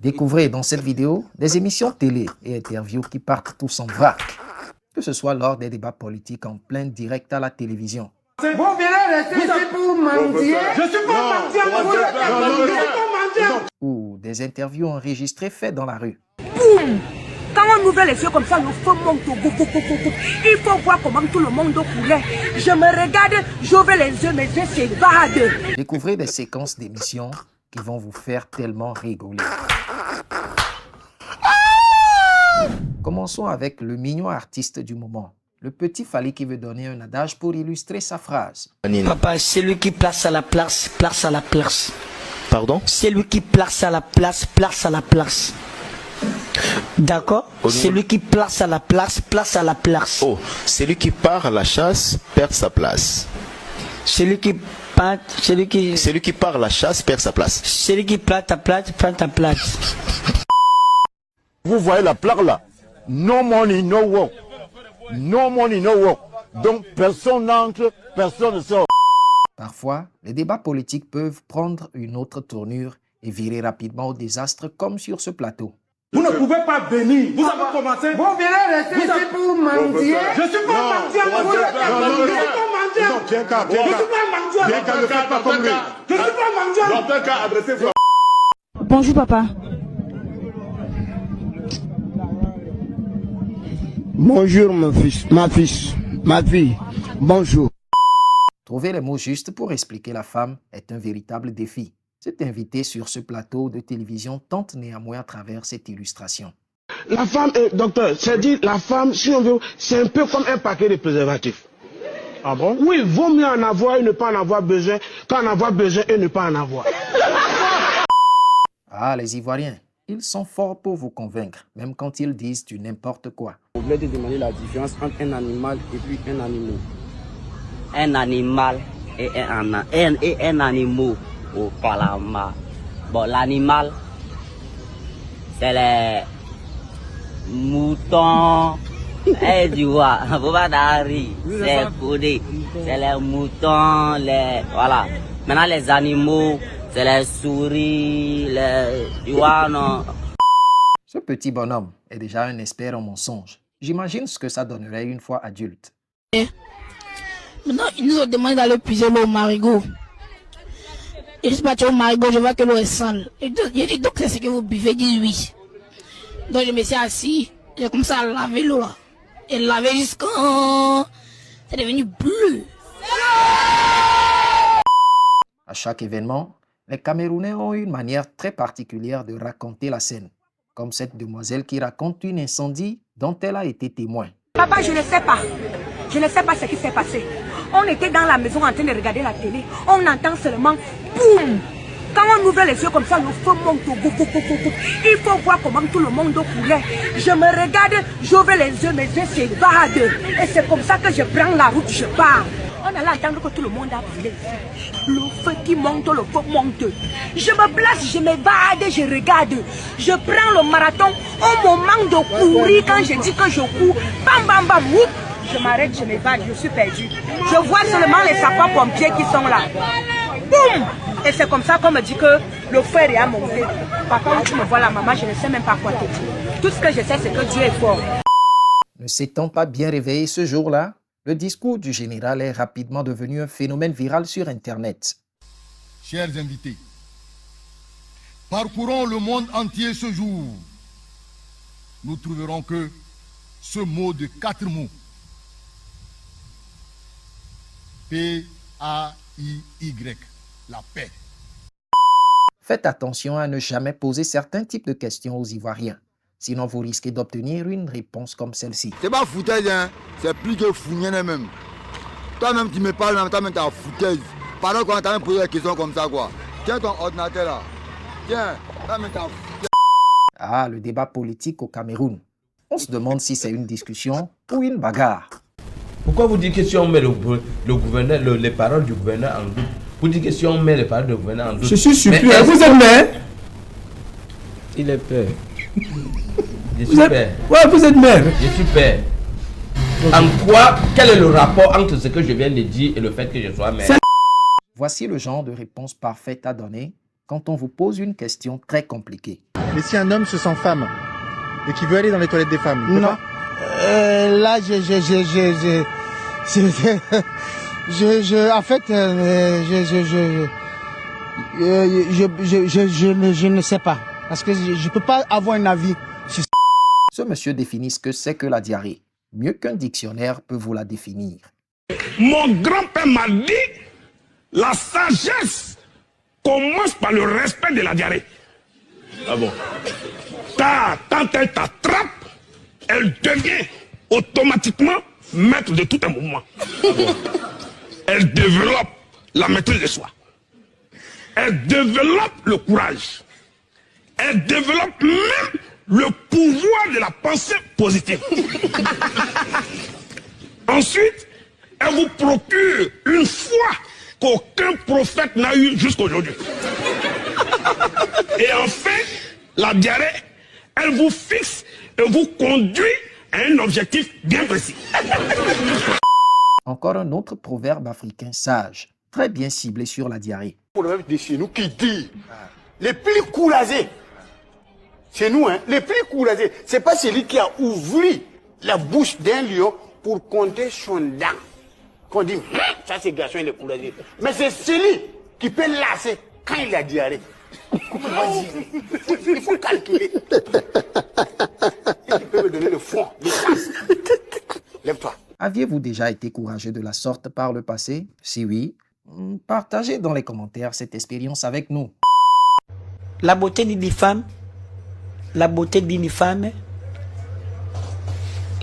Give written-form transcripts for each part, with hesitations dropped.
Découvrez dans cette vidéo des émissions télé et interviews qui partent tous en vrac, que ce soit lors des débats politiques en plein direct à la télévision. Vous venez rester ici pour mentir. Je suis pas mentir. Ou des interviews enregistrées faites dans la rue. Boum! Quand on ouvre les yeux comme ça, le feu monte. Il faut voir comment tout le monde coulait. Je me regarde, j'ouvre les yeux, mes yeux s'évadent. Découvrez des séquences d'émissions qui vont vous faire tellement rigoler. Commençons avec le mignon artiste du moment. Le petit Fally qui veut donner un adage pour illustrer sa phrase. Papa, c'est lui qui place à la place, place à la place. Pardon? C'est lui qui place à la place, place à la place. D'accord? C'est lui qui place à la place, place à la place. Oh, celui qui part à la chasse perd sa place. Celui qui part, celui qui part à la chasse perd sa place. Celui qui plate ta place, prend ta place. Vous voyez la plaque là? No money, no work. No money, no work. Donc personne n'entre, personne ne sort. Parfois, les débats politiques peuvent prendre une autre tournure et virer rapidement au désastre comme sur ce plateau. Vous ne pouvez pas venir. Vous avez commencé. Vous venez rester ici pour mentir. Je suis pas mentir. Je suis pas mentir. Bonjour papa. Bonjour mon fils, ma fille, bonjour. Trouver les mots justes pour expliquer la femme est un véritable défi. Cet invité sur ce plateau de télévision tente néanmoins à travers cette illustration. La femme, docteur, c'est-à-dire la femme, si on veut, c'est un peu comme un paquet de préservatifs. Ah bon? Oui, vaut mieux en avoir et ne pas en avoir besoin qu'en avoir besoin et ne pas en avoir. Ah, les Ivoiriens, ils sont forts pour vous convaincre, même quand ils disent du n'importe quoi. Je voulais te demander la différence entre un animal et puis un animal. Un animal et un animal au Parlement. Bon, l'animal, c'est les moutons. Eh, tu vois, faut pas d'arri. C'est codé. C'est les moutons, voilà. Maintenant, les animaux, c'est les souris, tu vois, non. Ce petit bonhomme est déjà un expert en mensonges. J'imagine ce que ça donnerait une fois adulte. Maintenant, ils nous ont demandé d'aller puiser l'eau au marigot. Et je suis parti au marigot, je vois que l'eau est sale. Et j'ai dit, donc c'est ce que vous buvez? Il dit oui. Donc je me suis assis, j'ai commencé à laver l'eau là. Et laver jusqu'à... c'est devenu bleu. À chaque événement, les Camerounais ont une manière très particulière de raconter la scène. Comme cette demoiselle qui raconte un incendie dont elle a été témoin. Papa, je ne sais pas. Je ne sais pas ce qui s'est passé. On était dans la maison en train de regarder la télé. On entend seulement boum. Quand on ouvre les yeux comme ça, le feu monte. Il faut voir comment tout le monde coulait. Je me regarde, j'ouvre les yeux, mes yeux s'évadent. Et c'est comme ça que je prends la route, je pars. On allait entendre que tout le monde a brûlé ici. Le feu qui monte, le feu monte. Je me place, je m'évade, je regarde. Je prends le marathon. Au moment de courir, quand je dis que je cours, bam bam bam, whoop, je m'arrête, je m'évade, je suis perdu. Je vois seulement les sapeurs-pompiers qui sont là. Boum! Et c'est comme ça qu'on me dit que le feu est à monter. Par contre, tu me vois là, maman, je ne sais même pas quoi te dire. Tout ce que je sais, c'est que Dieu est fort. Ne s'étant pas bien réveillé ce jour-là, le discours du général est rapidement devenu un phénomène viral sur Internet. Chers invités, parcourons le monde entier ce jour. Nous trouverons que ce mot de 4 mots, P-A-I-Y, la paix. Faites attention à ne jamais poser certains types de questions aux Ivoiriens. Sinon, vous risquez d'obtenir une réponse comme celle-ci. C'est pas foutaise, hein? C'est plus que fougnen même. Toi-même, tu me parles, même toi-même, t'as foutaise. Pardon quand t'as posé des questions comme ça, quoi. Tiens ton ordinateur là. Tiens, toi-même, t'as foutaise. Ah, le débat politique au Cameroun. On se demande si c'est une discussion ou une bagarre. Pourquoi vous dites que si on met le gouverneur, les paroles du gouverneur en doute, vous dites que si on met les paroles du gouverneur en doute... Je suis surpris, vous êtes maire? Il est père. Je suis père. Ouais, vous êtes maire. Je suis père. En quoi, quel est le rapport entre ce que je viens de dire et le fait que je sois maire? Voici le genre de réponse parfaite à donner quand on vous pose une question très compliquée. Mais si un homme se sent femme et qui veut aller dans les toilettes des femmes, il peut pas? Là, je ne sais pas. Parce que je ne peux pas avoir un avis sur ça. Ce monsieur définit ce que c'est que la diarrhée. Mieux qu'un dictionnaire peut vous la définir. Mon grand-père m'a dit, la sagesse commence par le respect de la diarrhée. Ah bon? Car quand elle t'attrape, elle devient automatiquement maître de tout un mouvement. Ah bon? Elle développe la maîtrise de soi. Elle développe le courage. Elle développe même le pouvoir de la pensée positive. Ensuite, elle vous procure une foi qu'aucun prophète n'a eue jusqu'aujourd'hui. Et enfin, la diarrhée, elle vous fixe et vous conduit à un objectif bien précis. Encore un autre proverbe africain sage, très bien ciblé sur la diarrhée. Pour le même de chez nous qui dit, les plus courageux, chez nous, hein, les plus courageux, c'est pas celui qui a ouvert la bouche d'un lion pour compter son dent. Qu'on dit, ça c'est garçon, il est courageux. Mais c'est celui qui peut lasser quand il a diarrhée. Il faut calculer. Et tu peux me donner le fond, le sens. Lève-toi. Aviez-vous déjà été courageux de la sorte par le passé? Si oui, partagez dans les commentaires cette expérience avec nous. La beauté d'une femme,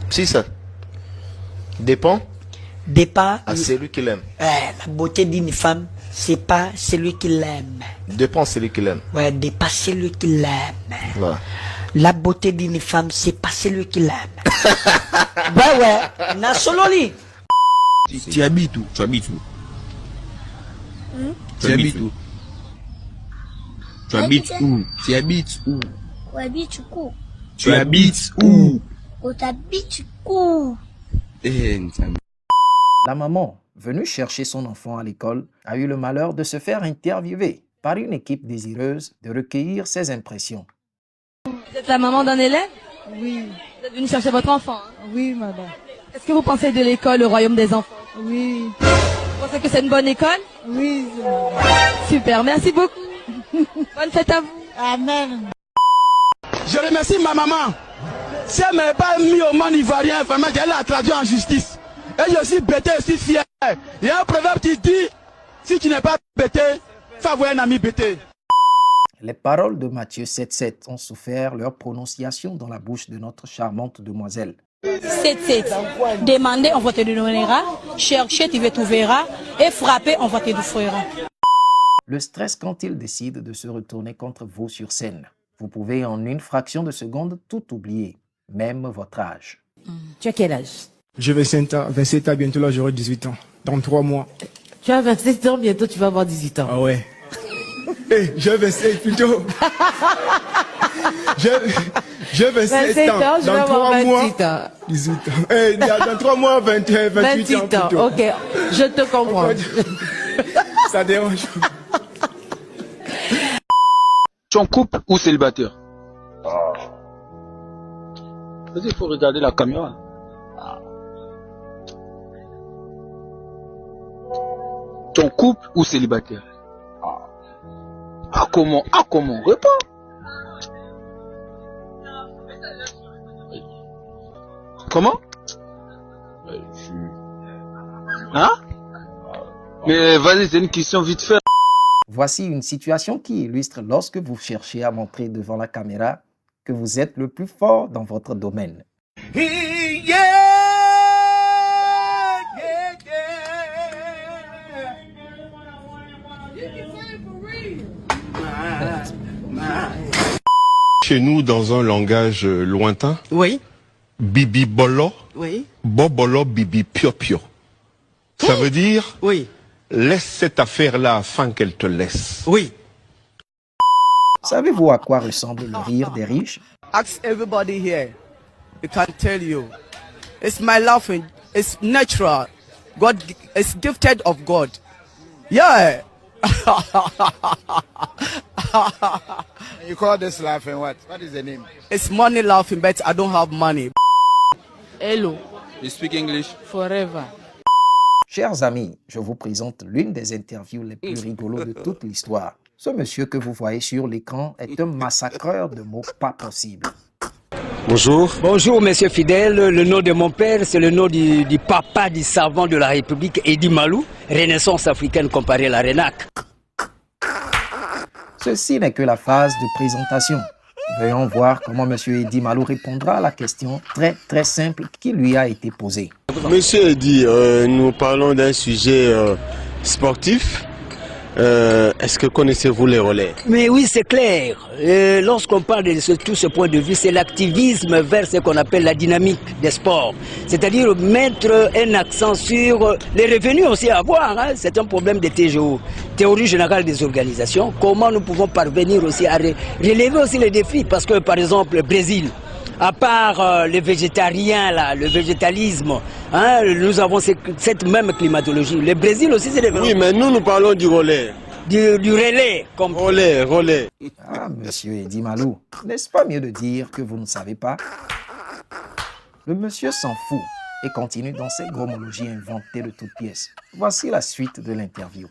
Si ça dépend à celui qui l'aime. La beauté d'une femme, c'est pas celui qui l'aime. Dépend celui qui l'aime. Ouais, dépend celui qui l'aime. Voilà. La beauté d'une femme, c'est pas celui qui l'aime. ouais, na sololi. Tu habites où? Tu habites où? Tu habites où? Tu habites où? Tu habites où? Tu habites où? La maman, venue chercher son enfant à l'école, a eu le malheur de se faire interviewer par une équipe désireuse de recueillir ses impressions. Vous êtes la maman d'un élève? Oui. Vous êtes venue chercher votre enfant, hein? Oui, madame. Qu'est-ce que vous pensez de l'école, le royaume des enfants? Oui. Vous pensez que c'est une bonne école? Oui. Super, merci beaucoup. Bonne fête à vous. Amen. Je remercie ma maman. Si elle ne m'avait pas mis au monde ivoirien, vraiment, j'allais la traduire en justice. Et je suis bêté, je suis fier. Il y a un proverbe qui dit, si tu n'es pas bêté, fais avoir un ami bêté. Les paroles de Matthieu 7,7 ont souffert leur prononciation dans la bouche de notre charmante demoiselle. 7,7. Demandez, on va te donnera. Cherchez, tu vas trouver. Et frapper, on va te offrir. Le stress quand il décide de se retourner contre vous sur scène. Vous pouvez en une fraction de seconde tout oublier, même votre âge. Tu as quel âge? J'ai 27 ans, bientôt là j'aurai 18 ans. Dans 3 mois. Tu as 27 ans, bientôt tu vas avoir 18 ans. Ah ouais. J'ai 27 plutôt. J'ai 27 ans. Dans 3 mois. 18 ans. Dans 3 mois, 28 ans plutôt. Ok, je te comprends. Ça dérange. Tu es en couple ou célibataire? Vas-y, il faut regarder la caméra. Tu es en couple ou célibataire? Ah comment? Réponds. Comment? Hein? Mais vas-y, c'est une question vite fait. Voici une situation qui illustre lorsque vous cherchez à montrer devant la caméra que vous êtes le plus fort dans votre domaine. Chez nous, dans un langage lointain, Oui. Bibi Bolo, Oui. Bobolo Bibi Pio Pio. Ça veut dire, oui, laisse cette affaire-là afin qu'elle te laisse. Oui. Savez-vous à quoi ressemble le rire des riches? Ask everybody here. They can tell you. It's my laughing. It's natural. God, it's gifted of God. Yeah. You call this laughing what? What is the name? It's money laughing, but I don't have money. Hello. You speak English? Forever. Chers amis, je vous présente l'une des interviews les plus rigolos de toute l'histoire. Ce monsieur que vous voyez sur l'écran est un massacreur de mots pas possibles. Bonjour. Bonjour, monsieur Fidèle. Le nom de mon père, c'est le nom du papa du savant de la République, Edi Malou, Renaissance africaine comparée à la RENAC. Ceci n'est que la phase de présentation. Veuillons voir comment monsieur Edi Malou répondra à la question très simple qui lui a été posée. Monsieur Edi, nous parlons d'un sujet sportif. Est-ce que connaissez-vous les relais? Mais oui, c'est clair. Lorsqu'on parle de tout ce point de vue, c'est l'activisme vers ce qu'on appelle la dynamique des sports. C'est-à-dire mettre un accent sur les revenus aussi à avoir. Hein. C'est un problème de TGO, théorie générale des organisations. Comment nous pouvons parvenir aussi à relever aussi les défis? Parce que par exemple, le Brésil, à part les végétariens, là, le végétalisme, hein, nous avons cette même climatologie. Le Brésil aussi, c'est des... Oui, mais nous parlons du relais. Du relais, comme... Relais. Ah, monsieur Edi Malou, n'est-ce pas mieux de dire que vous ne savez pas? Le monsieur s'en fout et continue dans ses gromologies inventées de toutes pièces. Voici la suite de l'interview.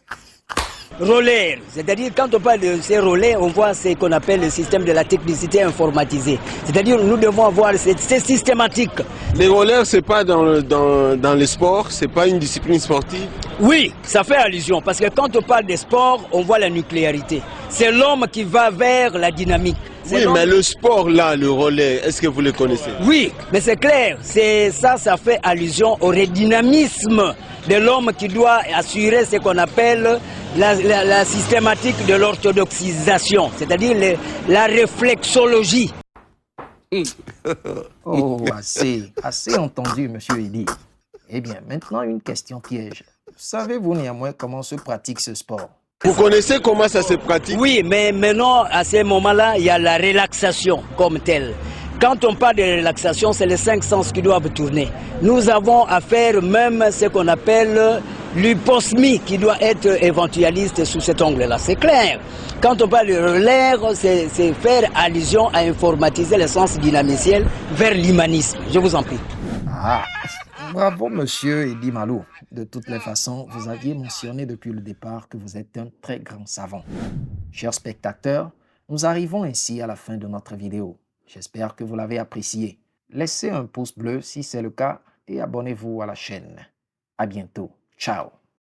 Relais, c'est-à-dire quand on parle de ces relais, on voit ce qu'on appelle le système de la technicité informatisée. C'est-à-dire nous devons avoir c'est systématique. Les relais, c'est pas dans le sport, c'est pas une discipline sportive? Oui, ça fait allusion parce que quand on parle des sports, on voit la nucléarité. C'est l'homme qui va vers la dynamique. Oui, mais le sport là, le relais, est-ce que vous le connaissez? Oui, mais c'est clair, ça fait allusion au redynamisme de l'homme qui doit assurer ce qu'on appelle la systématique de l'orthodoxisation, c'est-à-dire la réflexologie. Oh, assez entendu, monsieur Edi. Eh bien, maintenant une question piège. Savez-vous néanmoins comment se pratique ce sport? Vous connaissez comment ça se pratique? Oui, mais maintenant, à ce moment-là, il y a la relaxation comme telle. Quand on parle de relaxation, c'est les 5 sens qui doivent tourner. Nous avons à faire même ce qu'on appelle l'hyposmie qui doit être éventualiste sous cet angle-là. C'est clair. Quand on parle de relais, c'est faire allusion à informatiser le sens dynamiciel vers l'humanisme. Je vous en prie. Ah, bravo monsieur Edi Malou. De toutes les façons, vous aviez mentionné depuis le départ que vous êtes un très grand savant. Chers spectateurs, nous arrivons ainsi à la fin de notre vidéo. J'espère que vous l'avez apprécié. Laissez un pouce bleu si c'est le cas et abonnez-vous à la chaîne. À bientôt. Ciao.